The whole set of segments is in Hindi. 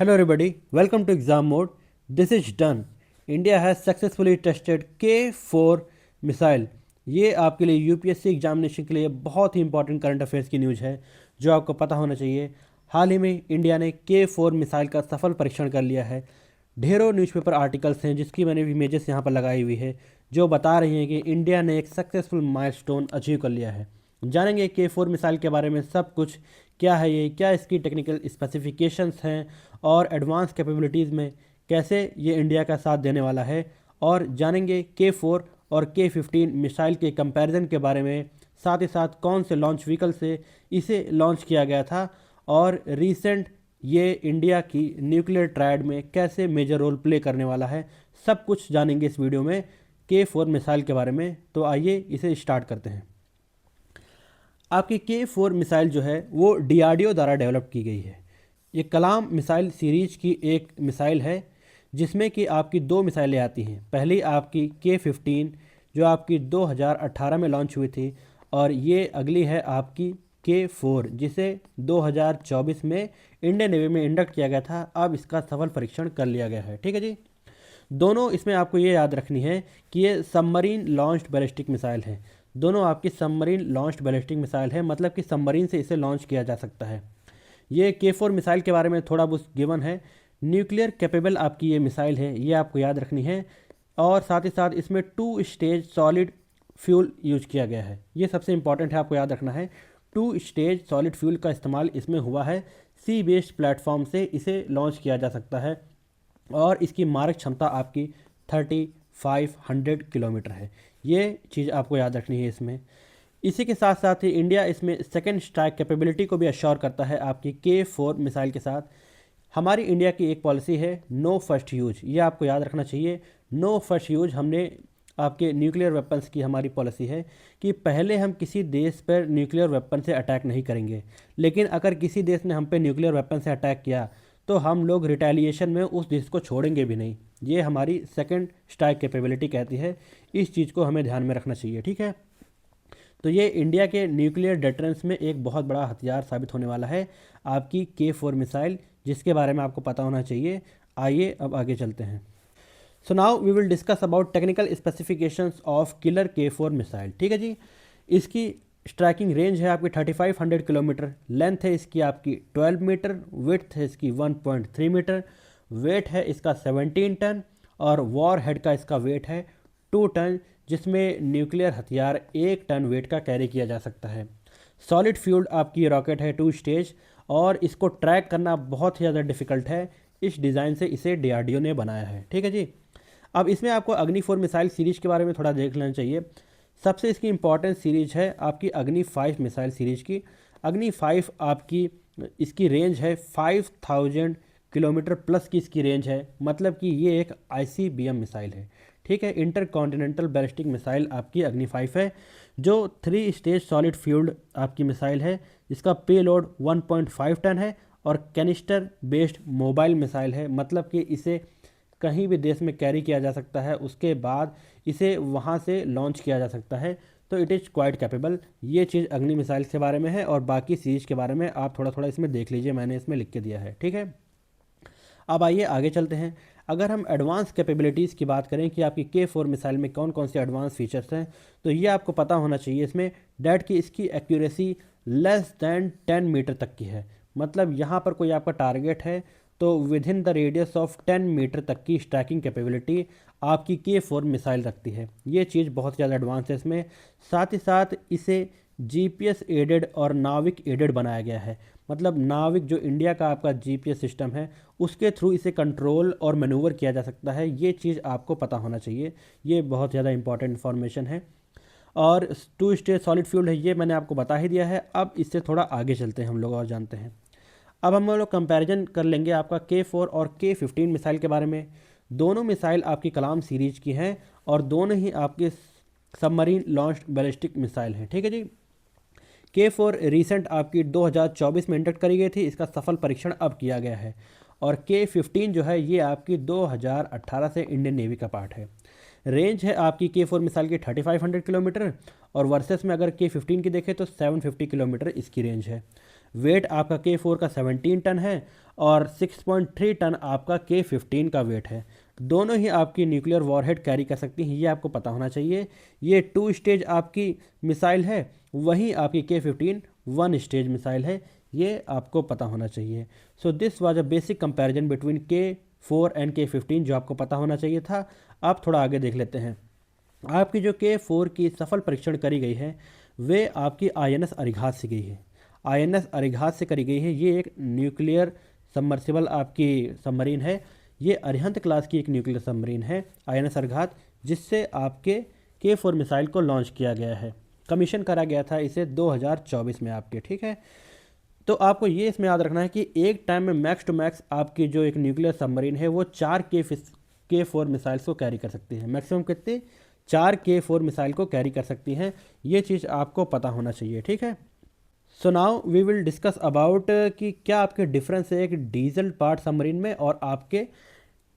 Hello everybody, welcome to exam mode. This is done. India has successfully tested K4 missile. ये आपके लिए यूपीएससी एग्जामिनेशन के लिए बहुत ही इंपॉर्टेंट करंट अफेयर्स की न्यूज़ है जो आपको पता होना चाहिए। हाल ही में इंडिया ने K4 मिसाइल का सफल परीक्षण कर लिया है। ढेरों न्यूज़पेपर आर्टिकल्स हैं जिसकी मैंने इमेजेस यहाँ पर लगाई हुई है जो बता रही हैं कि इंडिया ने एक सक्सेसफुल माइलस्टोन अचीव कर लिया है। जानेंगे K4 मिसाइल के बारे में सब कुछ, क्या है ये, क्या इसकी टेक्निकल स्पेसिफिकेशंस हैं और एडवांस कैपेबिलिटीज़ में कैसे ये इंडिया का साथ देने वाला है। और जानेंगे K4 और K15 मिसाइल के कंपैरिजन के बारे में, साथ ही साथ कौन से लॉन्च व्हीकल से इसे लॉन्च किया गया था और रिसेंट ये इंडिया की न्यूक्लियर ट्रायड में कैसे मेजर रोल प्ले करने वाला है। सब कुछ जानेंगे इस वीडियो में K4 मिसाइल के बारे में। तो आइए इसे स्टार्ट करते हैं। आपकी K4 मिसाइल जो है वो DRDO द्वारा डेवलप की गई है। ये कलाम मिसाइल सीरीज की एक मिसाइल है जिसमें कि आपकी दो मिसाइलें आती हैं। पहली आपकी K15 जो आपकी 2018 में लॉन्च हुई थी, और ये अगली है आपकी K4 जिसे 2024 में इंडियन नेवी में इंडक्ट किया गया था। अब इसका सफल परीक्षण कर लिया गया है। ठीक है जी। दोनों इसमें आपको ये याद रखनी है कि ये सबमरीन लॉन्च्ड बैलिस्टिक मिसाइल है। दोनों आपकी सबमरीन लॉन्च्ड बैलिस्टिक मिसाइल है, मतलब कि सबमरीन से इसे लॉन्च किया जा सकता है। ये K4 मिसाइल के बारे में थोड़ा बहुत गिवन है। न्यूक्लियर कैपेबल आपकी ये मिसाइल है, ये आपको याद रखनी है। और साथ ही साथ इसमें 2 स्टेज सॉलिड फ्यूल यूज किया गया है। ये सबसे इंपॉर्टेंट है, आपको याद रखना है। 2 स्टेज सॉलिड फ्यूल का इस्तेमाल इसमें हुआ है। सी बेस्ड प्लेटफॉर्म से इसे लॉन्च किया जा सकता है और इसकी मारक क्षमता आपकी 3500 किलोमीटर है। ये चीज़ आपको याद रखनी है इसमें। इसी के साथ साथ ही इंडिया इसमें सेकेंड स्ट्राइक कैपेबिलिटी को भी अश्योर करता है आपकी K4 मिसाइल के साथ। हमारी इंडिया की एक पॉलिसी है नो फर्स्ट यूज, ये आपको याद रखना चाहिए। नो फर्स्ट यूज हमने आपके न्यूक्लियर वेपन्स की हमारी पॉलिसी है कि पहले हम किसी देश पर न्यूक्लियर वेपन से अटैक नहीं करेंगे, लेकिन अगर किसी देश ने हम पे न्यूक्लियर वेपन से अटैक किया तो हम लोग रिटेलिएशन में उस देश को छोड़ेंगे भी नहीं। ये हमारी सेकेंड स्ट्राइक कैपेबिलिटी कहती है। इस चीज़ को हमें ध्यान में रखना चाहिए। ठीक है। तो ये इंडिया के न्यूक्लियर डिटरेंस में एक बहुत बड़ा हथियार साबित होने वाला है आपकी K4 मिसाइल, जिसके बारे में आपको पता होना चाहिए। आइए अब आगे चलते हैं। So now we will discuss about technical specifications of killer K4 missile. ठीक है जी। इसकी स्ट्राइकिंग रेंज है आपकी 3500 किलोमीटर, लेंथ है इसकी आपकी 12 मीटर, विड्थ है इसकी 1.3 मीटर, वेट है इसका 17 टन और वॉर हेड का इसका वेट है 2 टन, जिसमें न्यूक्लियर हथियार 1 टन वेट का कैरी किया जा सकता है। सॉलिड फ्यूल्ड आपकी रॉकेट है 2 स्टेज, और इसको ट्रैक करना बहुत ही ज़्यादा डिफिकल्ट है। इस डिज़ाइन से इसे DRDO ने बनाया है। ठीक है जी। अब इसमें आपको अग्नि 4 मिसाइल सीरीज के बारे में थोड़ा देख लेना चाहिए। सबसे इसकी इंपॉर्टेंट सीरीज है आपकी अग्नि 5 मिसाइल सीरीज की। अग्नि 5 आपकी इसकी रेंज है 5000 किलोमीटर प्लस की इसकी रेंज है, मतलब कि ये एक ICBM मिसाइल है। ठीक है। इंटर कॉन्टिनेंटल बैलिस्टिक मिसाइल आपकी अग्नि 5 है, जो 3 स्टेज सॉलिड फ्यूल्ड आपकी मिसाइल है। इसका पे लोड 1.5 टन है और कैनिस्टर बेस्ड मोबाइल मिसाइल है, मतलब कि इसे कहीं भी देश में कैरी किया जा सकता है, उसके बाद इसे वहाँ से लॉन्च किया जा सकता है। तो इट इज़ क्वाइट कैपेबल। ये चीज़ अग्नि मिसाइल के बारे में है, और बाकी सीरीज के बारे में आप थोड़ा थोड़ा इसमें देख लीजिए, मैंने इसमें लिख के दिया है। ठीक है। अब आइए आगे चलते हैं। अगर हम एडवांस कैपेबिलिटीज़ की बात करें कि आपकी K4 मिसाइल में कौन कौन से एडवांस फीचर्स हैं, तो ये आपको पता होना चाहिए इसमें डैट की इसकी एक्यूरेसी लेस दैन 10 मीटर तक की है। मतलब यहाँ पर कोई आपका टारगेट है तो within the radius of 10 meter तक की स्ट्राइकिंग कैपेबिलिटी आपकी K4 मिसाइल रखती है। ये चीज़ बहुत ज़्यादा एडवांस है इसमें। साथ ही साथ इसे GPS एडेड और नाविक एडेड बनाया गया है, मतलब नाविक जो इंडिया का आपका GPS सिस्टम है उसके थ्रू इसे कंट्रोल और मैनूवर किया जा सकता है। ये चीज़ आपको पता होना चाहिए, ये बहुत ज़्यादा इंपॉर्टेंट इन्फॉर्मेशन है। और 2 स्टेज सॉलिड फ्यूल है, ये मैंने आपको बता ही दिया है। अब इससे थोड़ा आगे चलते हैं हम लोग और जानते हैं। अब हम लोग कंपैरिजन कर लेंगे आपका K4 और K15 मिसाइल के बारे में। दोनों मिसाइल आपकी कलाम सीरीज की हैं और दोनों ही आपके सबमरीन लॉन्च्ड बैलिस्टिक मिसाइल हैं। ठीक है जी। K4 रिसेंट आपकी 2024 में इंडक्ट करी गई थी, इसका सफल परीक्षण अब किया गया है। और K15 जो है ये आपकी 2018 से इंडियन नेवी का पार्ट है। रेंज है आपकी K4 मिसाइल की 3500 किलोमीटर, और वर्सेस में अगर K15 की देखें तो 750 किलोमीटर इसकी रेंज है। वेट आपका K4 का 17 टन है और 6.3 टन आपका K15 का वेट है। दोनों ही आपकी न्यूक्लियर वॉरहेड कैरी कर सकती हैं, ये आपको पता होना चाहिए। ये 2 स्टेज आपकी मिसाइल है, वहीं आपकी K15 1 स्टेज मिसाइल है, ये आपको पता होना चाहिए। So this was a basic comparison between K4 and K15 जो आपको पता होना चाहिए था। आप थोड़ा आगे देख लेते हैं। आपकी जो K4 की सफल परीक्षण करी गई है वे आपकी INS अरिघात से गई है। INS अरिघात से करी गई है। ये एक न्यूक्लियर सबमर्सिबल आपकी सबमरीन है। ये अरिहंत क्लास की एक न्यूक्लियर सबमरीन है INS अरिघात, जिससे आपके K4 मिसाइल को लॉन्च किया गया है। कमीशन करा गया था इसे 2024 में आपके, ठीक है। तो आपको ये इसमें याद रखना है कि एक टाइम में मैक्स टू मैक्स आपकी जो एक न्यूक्लियर सबमरीन है वो 4 K4 मिसाइल्स को कैरी कर सकती है। मैक्सिमम कितने? 4 K4 मिसाइल को कैरी कर सकती हैं। ये चीज़ आपको पता होना चाहिए, ठीक है। So now we will discuss about कि क्या आपके डिफरेंस है एक डीजल पार्ट सबमरीन में और आपके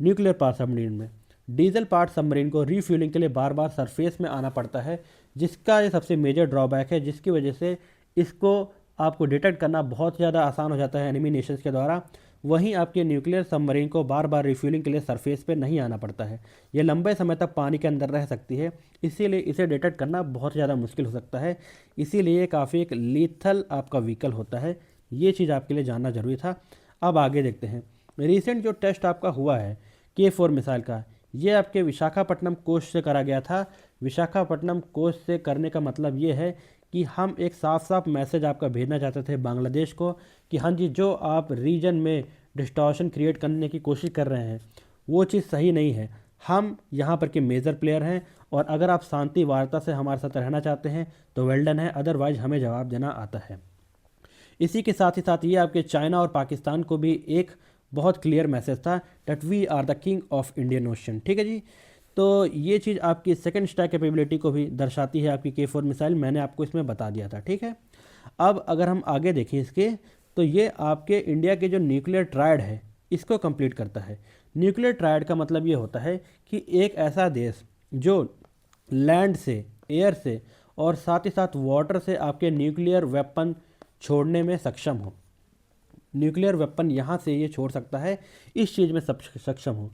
न्यूक्लियर पार्ट सबमरीन में। डीजल पार्ट सबमरीन को रीफ्यूलिंग के लिए बार बार सरफेस में आना पड़ता है, जिसका ये सबसे मेजर ड्रॉबैक है, जिसकी वजह से इसको आपको डिटेक्ट करना बहुत ज़्यादा आसान हो जाता है एनिमी नेशंस के द्वारा। वहीं आपके न्यूक्लियर सबमरीन को बार बार रिफ्यूलिंग के लिए सरफेस पे नहीं आना पड़ता है। ये लंबे समय तक पानी के अंदर रह सकती है, इसीलिए इसे डिटेक्ट करना बहुत ज़्यादा मुश्किल हो सकता है। इसीलिए ये काफ़ी एक लीथल आपका व्हीकल होता है। ये चीज़ आपके लिए जानना जरूरी था। अब आगे देखते हैं। रिसेंट जो टेस्ट आपका हुआ है K4 मिसाइल का, ये आपके विशाखापट्टनम कोस्ट से करा गया था। विशाखापट्टनम कोस्ट से करने का मतलब ये है कि हम एक साफ साफ मैसेज आपका भेजना चाहते थे बांग्लादेश को कि हाँ जी, जो आप रीजन में डिस्टॉर्शन क्रिएट करने की कोशिश कर रहे हैं वो चीज़ सही नहीं है। हम यहाँ पर के मेजर प्लेयर हैं और अगर आप शांति वार्ता से हमारे साथ रहना चाहते हैं तो वेल डन है, अदरवाइज हमें जवाब देना आता है। इसी के साथ ही साथ ये आपके चाइना और पाकिस्तान को भी एक बहुत क्लियर मैसेज था that we are the king of Indian ocean, ठीक है जी। तो ये चीज़ आपकी सेकंड स्टैक कैपेबिलिटी को भी दर्शाती है आपकी K4 मिसाइल, मैंने आपको इसमें बता दिया था, ठीक है। अब अगर हम आगे देखें इसके, तो ये आपके इंडिया के जो न्यूक्लियर ट्रायड है इसको कंप्लीट करता है। न्यूक्लियर ट्रायड का मतलब ये होता है कि एक ऐसा देश जो लैंड से, एयर से और साथ ही साथ वाटर से आपके न्यूक्लियर वेपन छोड़ने में सक्षम हो। न्यूक्लियर वेपन यहाँ से ये छोड़ सकता है, इस चीज़ में सक्षम हो।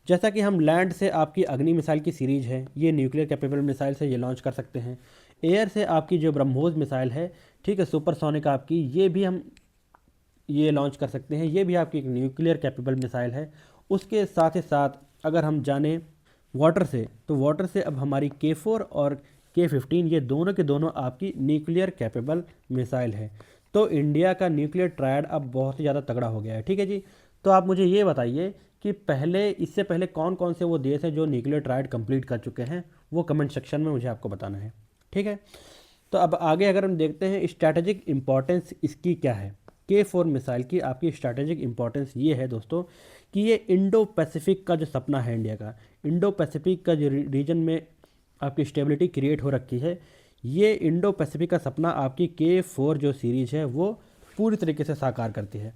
जैसा कि हम लैंड से आपकी अग्नि मिसाइल की सीरीज है, ये न्यूक्लियर कैपेबल मिसाइल से ये लॉन्च कर सकते हैं। एयर से आपकी जो ब्रह्मोस मिसाइल है, ठीक है, सुपरसोनिक आपकी, ये भी हम ये लॉन्च कर सकते हैं। ये भी आपकी एक न्यूक्लियर कैपेबल मिसाइल है। उसके साथ ही साथ अगर हम जाने वाटर से, तो वाटर से अब हमारी K4 और K15 ये दोनों के दोनों आपकी न्यूक्लियर कैपेबल मिसाइल है। तो इंडिया का न्यूक्लियर ट्रायड अब बहुत ही ज़्यादा तगड़ा हो गया है, ठीक है जी। तो आप मुझे ये बताइए कि पहले, इससे पहले कौन कौन से वो देश हैं जो न्यूक्लियर ट्रायड कंप्लीट कर चुके हैं, वो कमेंट सेक्शन में मुझे आपको बताना है, ठीक है। तो अब आगे अगर हम देखते हैं स्ट्रैटेजिक इंपॉर्टेंस इसकी क्या है। K4 मिसाइल की आपकी स्ट्रैटेजिक इंपॉर्टेंस ये है दोस्तों कि ये इंडो पैसिफिक का जो सपना है इंडिया का, इंडो पैसिफिक का जो रीजन में आपकी स्टेबिलिटी क्रिएट हो रखी है, ये इंडो पैसिफिक का सपना आपकी K4 जो सीरीज है वो पूरी तरीके से साकार करती है।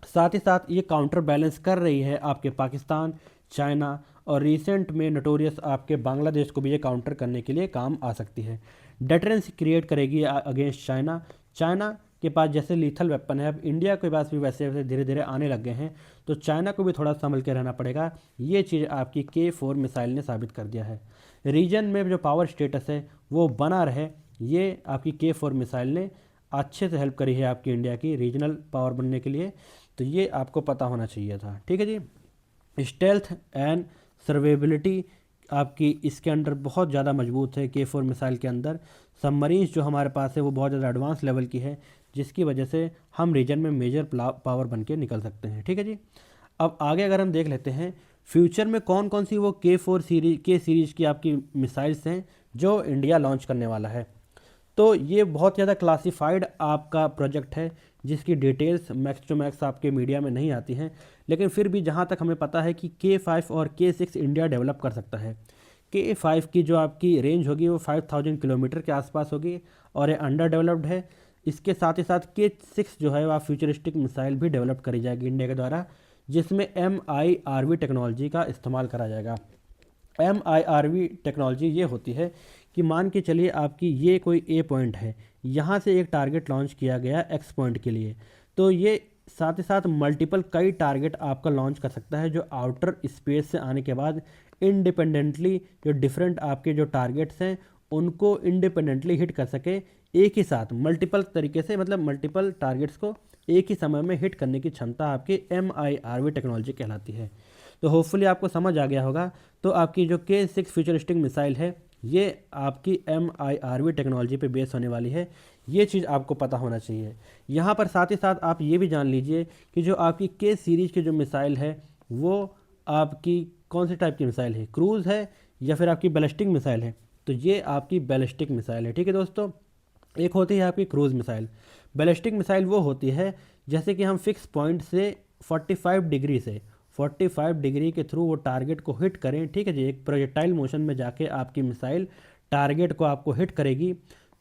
साथ ही साथ ये काउंटर बैलेंस कर रही है आपके पाकिस्तान, चाइना और रिसेंट में नोटोरियस आपके बांग्लादेश को भी ये काउंटर करने के लिए काम आ सकती है। डेटरेंस क्रिएट करेगी अगेंस्ट चाइना। चाइना के पास जैसे लीथल वेपन है, अब इंडिया के पास भी वैसे वैसे धीरे धीरे आने लग गए हैं, तो चाइना को भी थोड़ा संभल के रहना पड़ेगा। ये चीज़ आपकी K4 मिसाइल ने साबित कर दिया है। रीजन में जो पावर स्टेटस है वो बना रहे, ये आपकी K4 मिसाइल ने अच्छे से हेल्प करी है आपकी इंडिया की रीजनल पावर बनने के लिए। तो ये आपको पता होना चाहिए था, ठीक है जी। स्टेल्थ एंड सर्वेबिलिटी आपकी इसके अंदर बहुत ज़्यादा मजबूत है। K4 मिसाइल के अंदर सबमरीन्स जो हमारे पास है वो बहुत ज़्यादा एडवांस लेवल की है, जिसकी वजह से हम रीजन में मेजर पावर बन के निकल सकते हैं, ठीक है जी। अब आगे अगर हम देख लेते हैं फ्यूचर में कौन कौन सी वो K4 सीरीज की आपकी मिसाइल्स हैं जो इंडिया लॉन्च करने वाला है। तो ये बहुत ज़्यादा क्लासिफाइड आपका प्रोजेक्ट है, जिसकी डिटेल्स मैक्स टू मैक्स आपके मीडिया में नहीं आती हैं, लेकिन फिर भी जहाँ तक हमें पता है कि K5 और K6 इंडिया डेवलप कर सकता है। K5 की जो आपकी रेंज होगी वो 5000 किलोमीटर के आसपास होगी और ये अंडर डेवलप्ड है। इसके साथ ही साथ K6 जो है वह फ्यूचरिस्टिक मिसाइल भी डेवलप करी जाएगी इंडिया के द्वारा, जिसमें MIRV टेक्नोलॉजी का इस्तेमाल करा जाएगा। MIRV टेक्नोलॉजी ये होती है कि मान के चलिए आपकी ये कोई ए पॉइंट है, यहाँ से एक टारगेट लॉन्च किया गया एक्स पॉइंट के लिए, तो ये साथ ही साथ मल्टीपल कई टारगेट आपका लॉन्च कर सकता है जो आउटर स्पेस से आने के बाद इंडिपेंडेंटली जो डिफरेंट आपके जो टारगेट्स हैं उनको इंडिपेंडेंटली हिट कर सके एक ही साथ मल्टीपल तरीके से, मतलब मल्टीपल टारगेट्स को एक ही समय में हिट करने की क्षमता आपकी MIRV टेक्नोलॉजी कहलाती है। तो होपफुली आपको समझ आ गया होगा। तो आपकी जो K6 फ्यूचरिस्टिक मिसाइल है ये आपकी MIRV टेक्नोलॉजी पे बेस होने वाली है, ये चीज़ आपको पता होना चाहिए। यहाँ पर साथ ही साथ आप ये भी जान लीजिए कि जो आपकी K सीरीज़ की जो मिसाइल है वो आपकी कौन सी टाइप की मिसाइल है, क्रूज़ है या फिर आपकी बैलिस्टिक मिसाइल है। तो ये आपकी बैलिस्टिक मिसाइल है, ठीक है दोस्तों। एक होती है आपकी क्रूज़ मिसाइल। बैलिस्टिक मिसाइल वो होती है जैसे कि हम फिक्स पॉइंट से 45 डिग्री के थ्रू वो टारगेट को हिट करें, ठीक है जी। एक प्रोजेक्टाइल मोशन में जाके आपकी मिसाइल टारगेट को आपको हिट करेगी।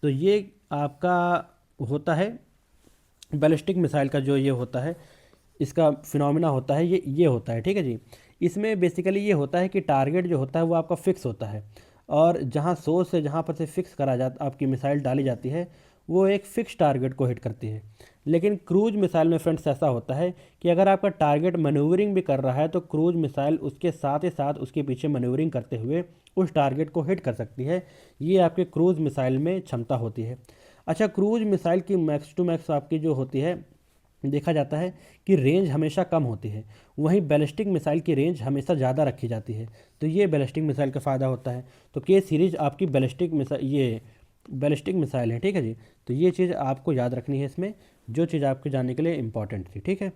तो ये आपका होता है बैलिस्टिक मिसाइल का जो ये होता है, इसका फिनोमिना होता है ये होता है, ठीक है जी। इसमें बेसिकली ये होता है कि टारगेट जो होता है वो आपका फिक्स होता है और जहाँ सोर्स से जहाँ पर से फिक्स करा जाता आपकी मिसाइल डाली जाती है वो एक फिक्स टारगेट को हिट करती है। लेकिन क्रूज मिसाइल में फ्रेंड्स ऐसा होता है कि अगर आपका टारगेट मैन्यूवरिंग भी कर रहा है तो क्रूज मिसाइल उसके साथ ही साथ उसके पीछे मैन्यूवरिंग करते हुए उस टारगेट को हिट कर सकती है। ये आपके क्रूज मिसाइल में क्षमता होती है। अच्छा, क्रूज मिसाइल की मैक्स टू मैक्स आपकी जो होती है, देखा जाता है कि रेंज हमेशा कम होती है, वहीं बैलिस्टिक मिसाइल की रेंज हमेशा ज़्यादा रखी जाती है। तो ये बैलिस्टिक मिसाइल का फ़ायदा होता है। तो के सीरीज आपकी बैलिस्टिक मिसाइल, ये बैलिस्टिक मिसाइल है, ठीक है जी। तो ये चीज़ आपको याद रखनी है इसमें, जो चीज़ आपके जानने के लिए इंपॉर्टेंट थी, ठीक है।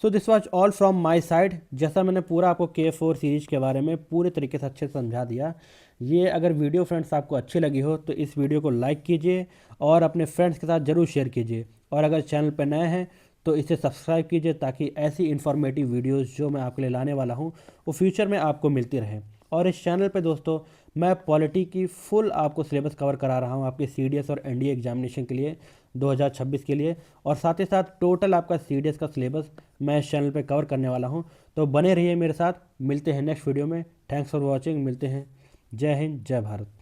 So this was all from my side. जैसा मैंने पूरा आपको K4 सीरीज के बारे में पूरे तरीके से अच्छे से समझा दिया। ये अगर वीडियो फ्रेंड्स आपको अच्छी लगी हो तो इस वीडियो को लाइक कीजिए और अपने फ्रेंड्स के साथ ज़रूर शेयर कीजिए। और अगर चैनल पर नए हैं तो इसे सब्सक्राइब कीजिए ताकि ऐसी इन्फॉर्मेटिव वीडियोज़ जो मैं आपके लिए लाने वाला हूँ वो फ्यूचर में आपको मिलती रहे। और इस चैनल पे दोस्तों मैं पॉलिटी की फुल आपको सिलेबस कवर करा रहा हूँ आपके CDS और NDA एग्जामिनेशन के लिए 2026 के लिए, और साथ ही साथ टोटल आपका CDS का सिलेबस मैं इस चैनल पे कवर करने वाला हूँ। तो बने रहिए मेरे साथ, मिलते हैं नेक्स्ट वीडियो में। थैंक्स फॉर वॉचिंग, मिलते हैं। जय हिंद, जय भारत।